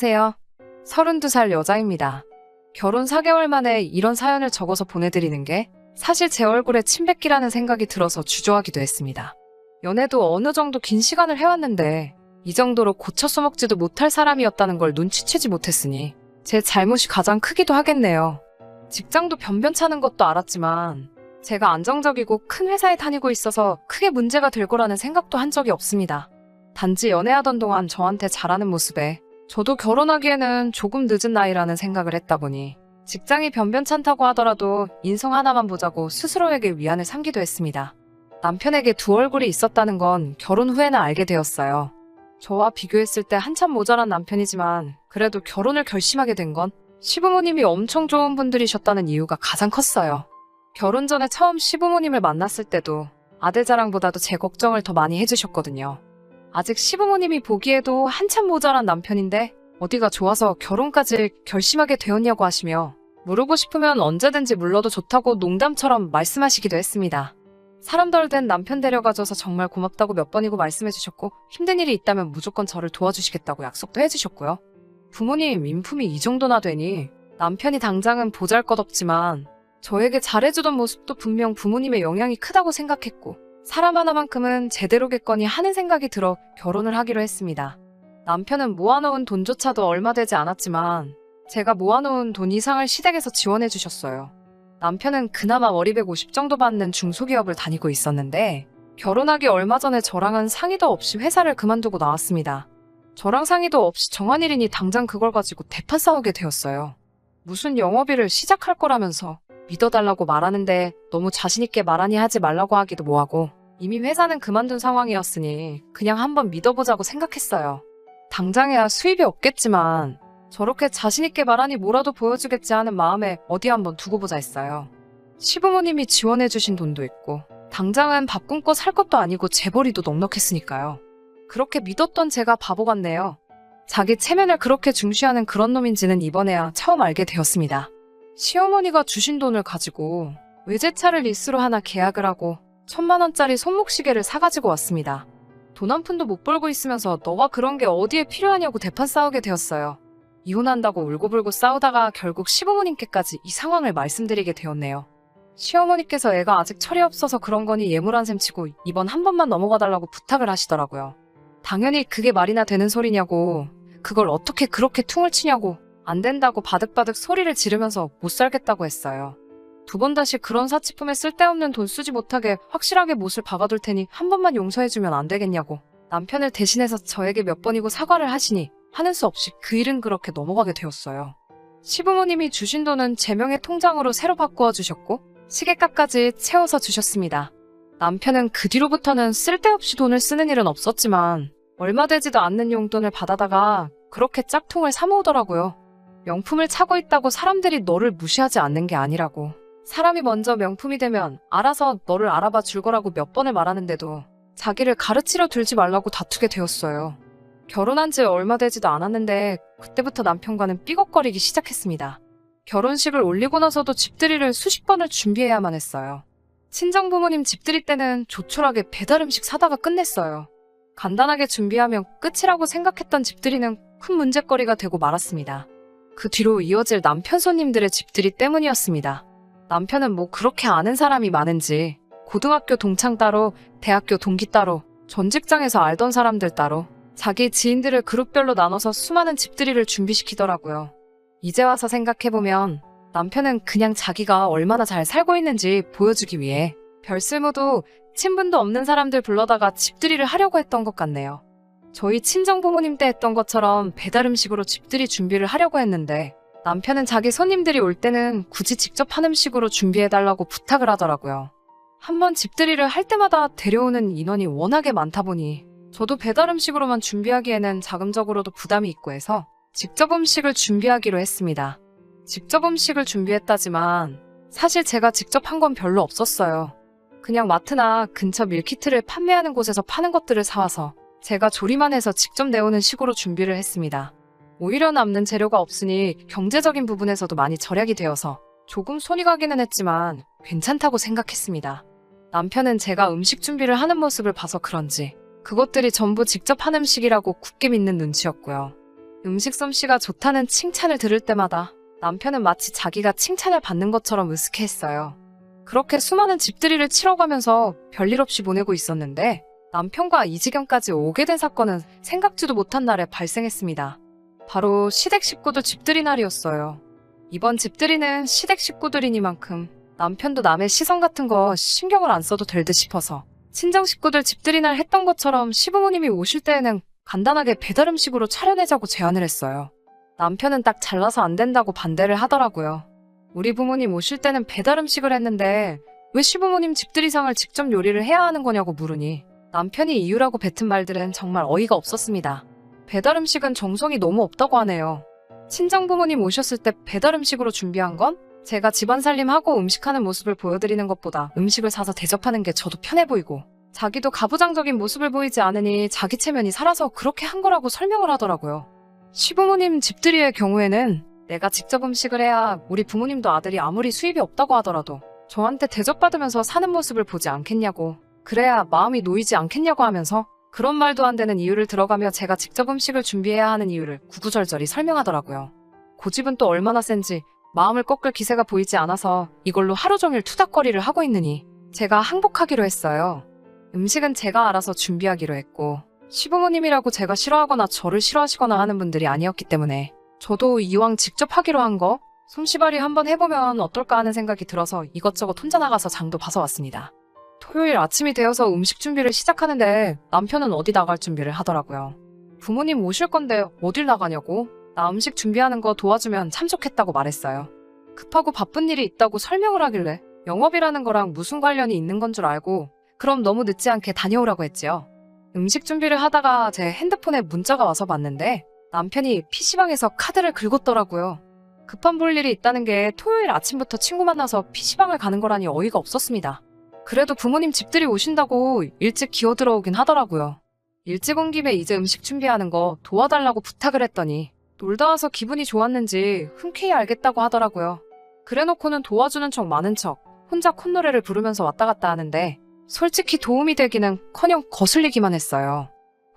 안녕하세요. 32살 여자입니다. 결혼 4개월 만에 이런 사연을 적어서 보내드리는 게 사실 제 얼굴에 침 뱉기라는 생각이 들어서 주저하기도 했습니다. 연애도 어느 정도 긴 시간을 해왔는데 이 정도로 고쳐 써먹지도 못할 사람이었다는 걸 눈치채지 못했으니 제 잘못이 가장 크기도 하겠네요. 직장도 변변찮은 것도 알았지만 제가 안정적이고 큰 회사에 다니고 있어서 크게 문제가 될 거라는 생각도 한 적이 없습니다. 단지 연애하던 동안 저한테 잘하는 모습에 저도 결혼하기에는 조금 늦은 나이라는 생각을 했다 보니 직장이 변변찮다고 하더라도 인성 하나만 보자고 스스로에게 위안을 삼기도 했습니다. 남편에게 두 얼굴이 있었다는 건 결혼 후에는 알게 되었어요. 저와 비교했을 때 한참 모자란 남편이지만 그래도 결혼을 결심하게 된 건 시부모님이 엄청 좋은 분들이셨다는 이유가 가장 컸어요. 결혼 전에 처음 시부모님을 만났을 때도 아들 자랑보다도 제 걱정을 더 많이 해주셨거든요. 아직 시부모님이 보기에도 한참 모자란 남편인데 어디가 좋아서 결혼까지 결심하게 되었냐고 하시며 물르고 싶으면 언제든지 물러도 좋다고 농담처럼 말씀하시기도 했습니다. 사람 덜 된 남편 데려가줘서 정말 고맙다고 몇 번이고 말씀해주셨고 힘든 일이 있다면 무조건 저를 도와주시겠다고 약속도 해주셨고요. 부모님 인품이 이 정도나 되니 남편이 당장은 보잘것없지만 저에게 잘해주던 모습도 분명 부모님의 영향이 크다고 생각했고 사람 하나만큼은 제대로겠거니 하는 생각이 들어 결혼을 하기로 했습니다. 남편은 모아놓은 돈조차도 얼마 되지 않았지만 제가 모아놓은 돈 이상을 시댁에서 지원해 주셨어요. 남편은 그나마 월입 150 정도 받는 중소기업을 다니고 있었는데 결혼하기 얼마 전에 저랑은 상의도 없이 회사를 그만두고 나왔습니다. 저랑 상의도 없이 정한 일이니 당장 그걸 가지고 대판 싸우게 되었어요. 무슨 영업일을 시작할 거라면서 믿어달라고 말하는데 너무 자신있게 말하니 하지 말라고 하기도 뭐하고 이미 회사는 그만둔 상황이었으니 그냥 한번 믿어보자고 생각했어요. 당장에야 수입이 없겠지만 저렇게 자신있게 말하니 뭐라도 보여주겠지 하는 마음에 어디 한번 두고 보자 했어요. 시부모님이 지원해주신 돈도 있고 당장은 밥 굶고 살 것도 아니고 재벌이도 넉넉했으니까요. 그렇게 믿었던 제가 바보 같네요. 자기 체면을 그렇게 중시하는 그런 놈인지는 이번에야 처음 알게 되었습니다. 시어머니가 주신 돈을 가지고 외제차를 리스로 하나 계약을 하고 1000만원짜리 손목시계를 사가지고 왔습니다. 돈 한 푼도 못 벌고 있으면서 너가 그런 게 어디에 필요하냐고 대판 싸우게 되었어요. 이혼한다고 울고불고 싸우다가 결국 시부모님께까지 이 상황을 말씀드리게 되었네요. 시어머니께서 애가 아직 철이 없어서 그런 거니 예물한 셈 치고 이번 한 번만 넘어가달라고 부탁을 하시더라고요. 당연히 그게 말이나 되는 소리냐고, 그걸 어떻게 그렇게 퉁을 치냐고, 안 된다고 바득바득 소리를 지르면서 못 살겠다고 했어요. 두 번 다시 그런 사치품에 쓸데없는 돈 쓰지 못하게 확실하게 못을 박아둘 테니 한 번만 용서해주면 안 되겠냐고 남편을 대신해서 저에게 몇 번이고 사과를 하시니 하는 수 없이 그 일은 그렇게 넘어가게 되었어요. 시부모님이 주신 돈은 제 명의 통장으로 새로 바꾸어 주셨고 시계값까지 채워서 주셨습니다. 남편은 그 뒤로부터는 쓸데없이 돈을 쓰는 일은 없었지만 얼마 되지도 않는 용돈을 받아다가 그렇게 짝퉁을 사모으더라고요. 명품을 차고 있다고 사람들이 너를 무시하지 않는 게 아니라고. 사람이 먼저 명품이 되면 알아서 너를 알아봐 줄 거라고 몇 번을 말하는데도 자기를 가르치려 들지 말라고 다투게 되었어요. 결혼한 지 얼마 되지도 않았는데 그때부터 남편과는 삐걱거리기 시작했습니다. 결혼식을 올리고 나서도 집들이를 수십 번을 준비해야만 했어요. 친정부모님 집들이 때는 조촐하게 배달음식 사다가 끝냈어요. 간단하게 준비하면 끝이라고 생각했던 집들이는 큰 문제거리가 되고 말았습니다. 그 뒤로 이어질 남편 손님들의 집들이 때문이었습니다. 남편은 뭐 그렇게 아는 사람이 많은지 고등학교 동창 따로, 대학교 동기 따로, 전 직장에서 알던 사람들 따로 자기 지인들을 그룹별로 나눠서 수많은 집들이를 준비시키더라고요. 이제 와서 생각해보면 남편은 그냥 자기가 얼마나 잘 살고 있는지 보여주기 위해 별쓸모도 친분도 없는 사람들 불러다가 집들이를 하려고 했던 것 같네요. 저희 친정부모님 때 했던 것처럼 배달음식으로 집들이 준비를 하려고 했는데 남편은 자기 손님들이 올 때는 굳이 직접 한 음식으로 준비해달라고 부탁을 하더라고요. 한번 집들이를 할 때마다 데려오는 인원이 워낙에 많다 보니 저도 배달음식으로만 준비하기에는 자금적으로도 부담이 있고 해서 직접 음식을 준비하기로 했습니다. 직접 음식을 준비했다지만 사실 제가 직접 한 건 별로 없었어요. 그냥 마트나 근처 밀키트를 판매하는 곳에서 파는 것들을 사와서 제가 조리만 해서 직접 내오는 식으로 준비를 했습니다. 오히려 남는 재료가 없으니 경제적인 부분에서도 많이 절약이 되어서 조금 손이 가기는 했지만 괜찮다고 생각했습니다. 남편은 제가 음식 준비를 하는 모습을 봐서 그런지 그것들이 전부 직접 한 음식이라고 굳게 믿는 눈치였고요. 음식 솜씨가 좋다는 칭찬을 들을 때마다 남편은 마치 자기가 칭찬을 받는 것처럼 으스케했어요. 그렇게 수많은 집들이를 치러가면서 별일 없이 보내고 있었는데 남편과 이 지경까지 오게 된 사건은 생각지도 못한 날에 발생했습니다. 바로 시댁 식구들 집들이 날이었어요. 이번 집들이는 시댁 식구들이니만큼 남편도 남의 시선 같은 거 신경을 안 써도 될 듯 싶어서 친정 식구들 집들이 날 했던 것처럼 시부모님이 오실 때에는 간단하게 배달 음식으로 차려내자고 제안을 했어요. 남편은 딱 잘라서 안 된다고 반대를 하더라고요. 우리 부모님 오실 때는 배달 음식을 했는데 왜 시부모님 집들이상을 직접 요리를 해야 하는 거냐고 물으니 남편이 이유라고 뱉은 말들은 정말 어이가 없었습니다. 배달 음식은 정성이 너무 없다고 하네요. 친정 부모님 오셨을 때 배달 음식으로 준비한 건 제가 집안 살림하고 음식하는 모습을 보여드리는 것보다 음식을 사서 대접하는 게 저도 편해 보이고 자기도 가부장적인 모습을 보이지 않으니 자기 체면이 살아서 그렇게 한 거라고 설명을 하더라고요. 시부모님 집들이의 경우에는 내가 직접 음식을 해야 우리 부모님도 아들이 아무리 수입이 없다고 하더라도 저한테 대접받으면서 사는 모습을 보지 않겠냐고, 그래야 마음이 놓이지 않겠냐고 하면서 그런 말도 안 되는 이유를 들어가며 제가 직접 음식을 준비해야 하는 이유를 구구절절히 설명하더라고요. 고집은 또 얼마나 센지 마음을 꺾을 기세가 보이지 않아서 이걸로 하루 종일 투닥거리를 하고 있느니 제가 항복하기로 했어요. 음식은 제가 알아서 준비하기로 했고 시부모님이라고 제가 싫어하거나 저를 싫어하시거나 하는 분들이 아니었기 때문에 저도 이왕 직접 하기로 한 거 솜씨발이 한번 해보면 어떨까 하는 생각이 들어서 이것저것 혼자 나가서 장도 봐서 왔습니다. 토요일 아침이 되어서 음식 준비를 시작하는데 남편은 어디 나갈 준비를 하더라고요. 부모님 오실 건데 어딜 나가냐고, 나 음식 준비하는 거 도와주면 참 좋겠다고 말했어요. 급하고 바쁜 일이 있다고 설명을 하길래 영업이라는 거랑 무슨 관련이 있는 건 줄 알고 그럼 너무 늦지 않게 다녀오라고 했지요. 음식 준비를 하다가 제 핸드폰에 문자가 와서 봤는데 남편이 PC방에서 카드를 긁었더라고요. 급한 볼 일이 있다는 게 토요일 아침부터 친구 만나서 PC방을 가는 거라니 어이가 없었습니다. 그래도 부모님 집들이 오신다고 일찍 기어들어오긴 하더라고요. 일찍 온 김에 이제 음식 준비하는 거 도와달라고 부탁을 했더니 놀다 와서 기분이 좋았는지 흔쾌히 알겠다고 하더라고요. 그래놓고는 도와주는 척 많은 척 혼자 콧노래를 부르면서 왔다 갔다 하는데 솔직히 도움이 되기는커녕 거슬리기만 했어요.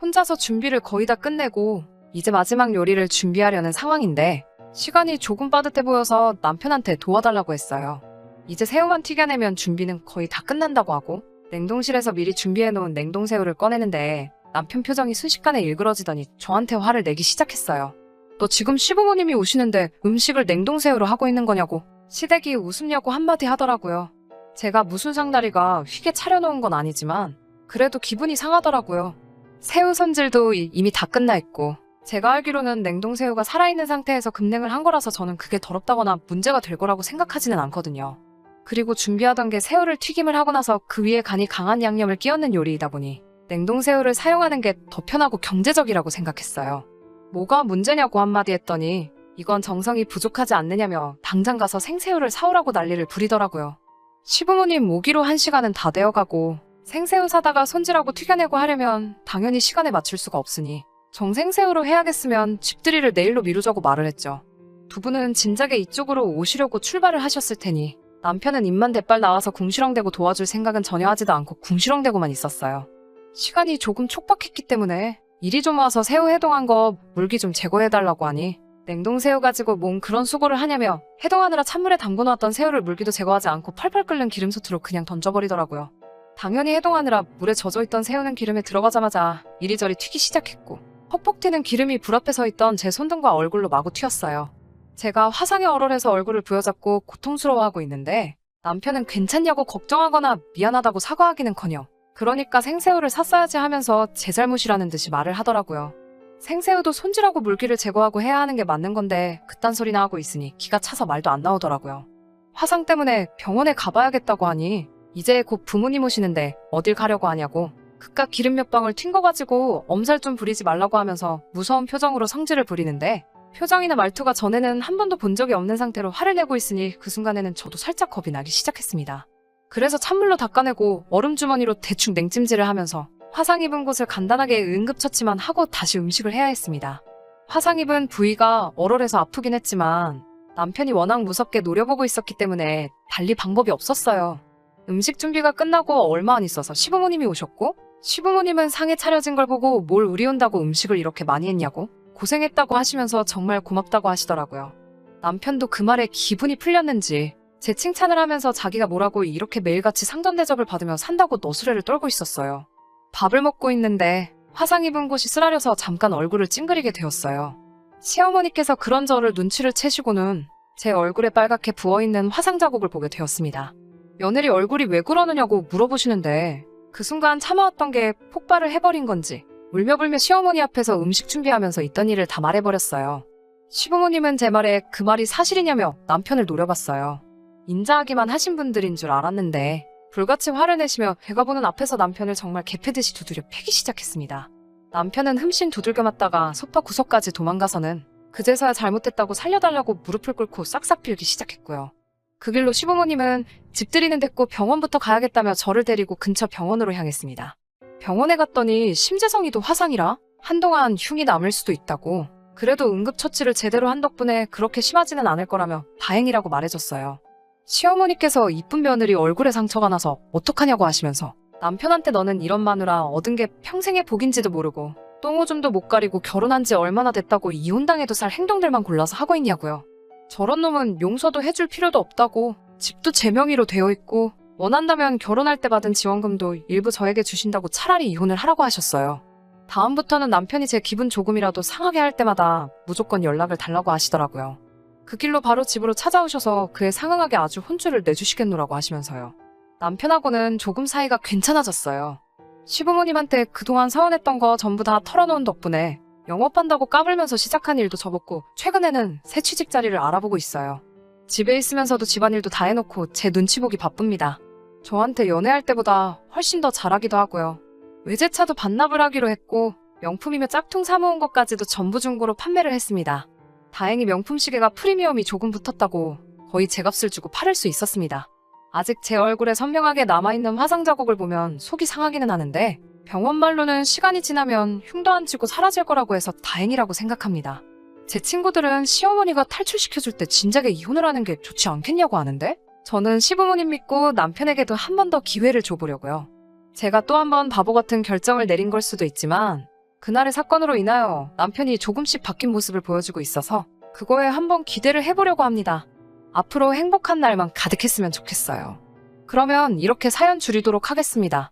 혼자서 준비를 거의 다 끝내고 이제 마지막 요리를 준비하려는 상황인데 시간이 조금 빠듯해 보여서 남편한테 도와달라고 했어요. 이제 새우만 튀겨내면 준비는 거의 다 끝난다고 하고 냉동실에서 미리 준비해놓은 냉동새우를 꺼내는데 남편 표정이 순식간에 일그러지더니 저한테 화를 내기 시작했어요. 너 지금 시부모님이 오시는데 음식을 냉동새우로 하고 있는 거냐고, 시댁이 웃음냐고 한마디 하더라고요. 제가 무슨 상다리가 휘게 차려놓은 건 아니지만 그래도 기분이 상하더라고요. 새우 손질도 이미 다 끝나 있고 제가 알기로는 냉동새우가 살아있는 상태에서 급냉을 한 거라서 저는 그게 더럽다거나 문제가 될 거라고 생각하지는 않거든요. 그리고 준비하던 게 새우를 튀김을 하고 나서 그 위에 간이 강한 양념을 끼얹는 요리이다 보니 냉동새우를 사용하는 게 더 편하고 경제적이라고 생각했어요. 뭐가 문제냐고 한마디 했더니 이건 정성이 부족하지 않느냐며 당장 가서 생새우를 사오라고 난리를 부리더라고요. 시부모님 오기로 1시간은 다 되어가고 생새우 사다가 손질하고 튀겨내고 하려면 당연히 시간에 맞출 수가 없으니 정생새우로 해야겠으면 집들이를 내일로 미루자고 말을 했죠. 두 분은 진작에 이쪽으로 오시려고 출발을 하셨을 테니 남편은 입만 대빨 나와서 궁시렁대고 도와줄 생각은 전혀 하지도 않고 궁시렁대고만 있었어요. 시간이 조금 촉박했기 때문에 이리 좀 와서 새우 해동한 거 물기 좀 제거해달라고 하니 냉동새우 가지고 뭔 그런 수고를 하냐며 해동하느라 찬물에 담궈놓았던 새우를 물기도 제거하지 않고 펄펄 끓는 기름솥으로 그냥 던져버리더라고요. 당연히 해동하느라 물에 젖어있던 새우는 기름에 들어가자마자 이리저리 튀기 시작했고 퍽퍽 튀는 기름이 불 앞에 서 있던 제 손등과 얼굴로 마구 튀었어요. 제가 화상에 얼얼해서 얼굴을 부여잡고 고통스러워하고 있는데 남편은 괜찮냐고 걱정하거나 미안하다고 사과하기는커녕 그러니까 생새우를 샀어야지 하면서 제 잘못이라는 듯이 말을 하더라고요. 생새우도 손질하고 물기를 제거하고 해야 하는 게 맞는 건데 그딴 소리나 하고 있으니 기가 차서 말도 안 나오더라고요. 화상 때문에 병원에 가봐야겠다고 하니 이제 곧 부모님 오시는데 어딜 가려고 하냐고 그깟 기름 몇 방울 튄 거 가지고 엄살 좀 부리지 말라고 하면서 무서운 표정으로 성질을 부리는데 표정이나 말투가 전에는 한 번도 본 적이 없는 상태로 화를 내고 있으니 그 순간에는 저도 살짝 겁이 나기 시작했습니다. 그래서 찬물로 닦아내고 얼음 주머니로 대충 냉찜질을 하면서 화상 입은 곳을 간단하게 응급처치만 하고 다시 음식을 해야 했습니다. 화상 입은 부위가 얼얼해서 아프긴 했지만 남편이 워낙 무섭게 노려보고 있었기 때문에 달리 방법이 없었어요. 음식 준비가 끝나고 얼마 안 있어서 시부모님이 오셨고 시부모님은 상에 차려진 걸 보고 뭘 우리 온다고 음식을 이렇게 많이 했냐고 고생했다고 하시면서 정말 고맙다고 하시더라고요. 남편도 그 말에 기분이 풀렸는지 제 칭찬을 하면서 자기가 뭐라고 이렇게 매일같이 상전 대접을 받으며 산다고 너스레를 떨고 있었어요. 밥을 먹고 있는데 화상 입은 곳이 쓰라려서 잠깐 얼굴을 찡그리게 되었어요. 시어머니께서 그런 저를 눈치를 채시고는 제 얼굴에 빨갛게 부어있는 화상 자국을 보게 되었습니다. 며느리 얼굴이 왜 그러느냐고 물어보시는데 그 순간 참아왔던 게 폭발을 해버린 건지 울며불며 시어머니 앞에서 음식 준비하면서 있던 일을 다 말해버렸어요. 시부모님은 제 말에 그 말이 사실이냐며 남편을 노려봤어요. 인자하기만 하신 분들인 줄 알았는데 불같이 화를 내시며 배가 보는 앞에서 남편을 정말 개패듯이 두드려 패기 시작했습니다. 남편은 흠씬 두들겨 맞다가 소파 구석까지 도망가서는 그제서야 잘못했다고 살려달라고 무릎을 꿇고 싹싹 빌기 시작했고요. 그 길로 시부모님은 집들이는 됐고 병원부터 가야겠다며 저를 데리고 근처 병원으로 향했습니다. 병원에 갔더니 심재성이도 화상이라 한동안 흉이 남을 수도 있다고, 그래도 응급처치를 제대로 한 덕분에 그렇게 심하지는 않을 거라며 다행이라고 말해줬어요. 시어머니께서 이쁜 며느리 얼굴에 상처가 나서 어떡하냐고 하시면서 남편한테 너는 이런 마누라 얻은 게 평생의 복인지도 모르고 똥오줌도 못 가리고 결혼한 지 얼마나 됐다고 이혼당해도 살 행동들만 골라서 하고 있냐고요. 저런 놈은 용서도 해줄 필요도 없다고, 집도 제 명의로 되어 있고 원한다면 결혼할 때 받은 지원금도 일부 저에게 주신다고 차라리 이혼을 하라고 하셨어요. 다음부터는 남편이 제 기분 조금이라도 상하게 할 때마다 무조건 연락을 달라고 하시더라고요. 그 길로 바로 집으로 찾아오셔서 그에 상응하게 아주 혼쭐을 내주시겠노라고 하시면서요. 남편하고는 조금 사이가 괜찮아졌어요. 시부모님한테 그동안 서운했던 거 전부 다 털어놓은 덕분에 영업한다고 까불면서 시작한 일도 접었고 최근에는 새 취직 자리를 알아보고 있어요. 집에 있으면서도 집안일도 다 해놓고 제 눈치 보기 바쁩니다. 저한테 연애할 때보다 훨씬 더 잘하기도 하고요. 외제차도 반납을 하기로 했고 명품이며 짝퉁 사모은 것까지도 전부 중고로 판매를 했습니다. 다행히 명품 시계가 프리미엄이 조금 붙었다고 거의 제 값을 주고 팔을 수 있었습니다. 아직 제 얼굴에 선명하게 남아있는 화상 자국을 보면 속이 상하기는 하는데 병원 말로는 시간이 지나면 흉도 안 치고 사라질 거라고 해서 다행이라고 생각합니다. 제 친구들은 시어머니가 탈출시켜줄 때 진작에 이혼을 하는 게 좋지 않겠냐고 하는데 저는 시부모님 믿고 남편에게도 한 번 더 기회를 줘보려고요. 제가 또 한 번 바보 같은 결정을 내린 걸 수도 있지만 그날의 사건으로 인하여 남편이 조금씩 바뀐 모습을 보여주고 있어서 그거에 한번 기대를 해보려고 합니다. 앞으로 행복한 날만 가득했으면 좋겠어요. 그러면 이렇게 사연 줄이도록 하겠습니다.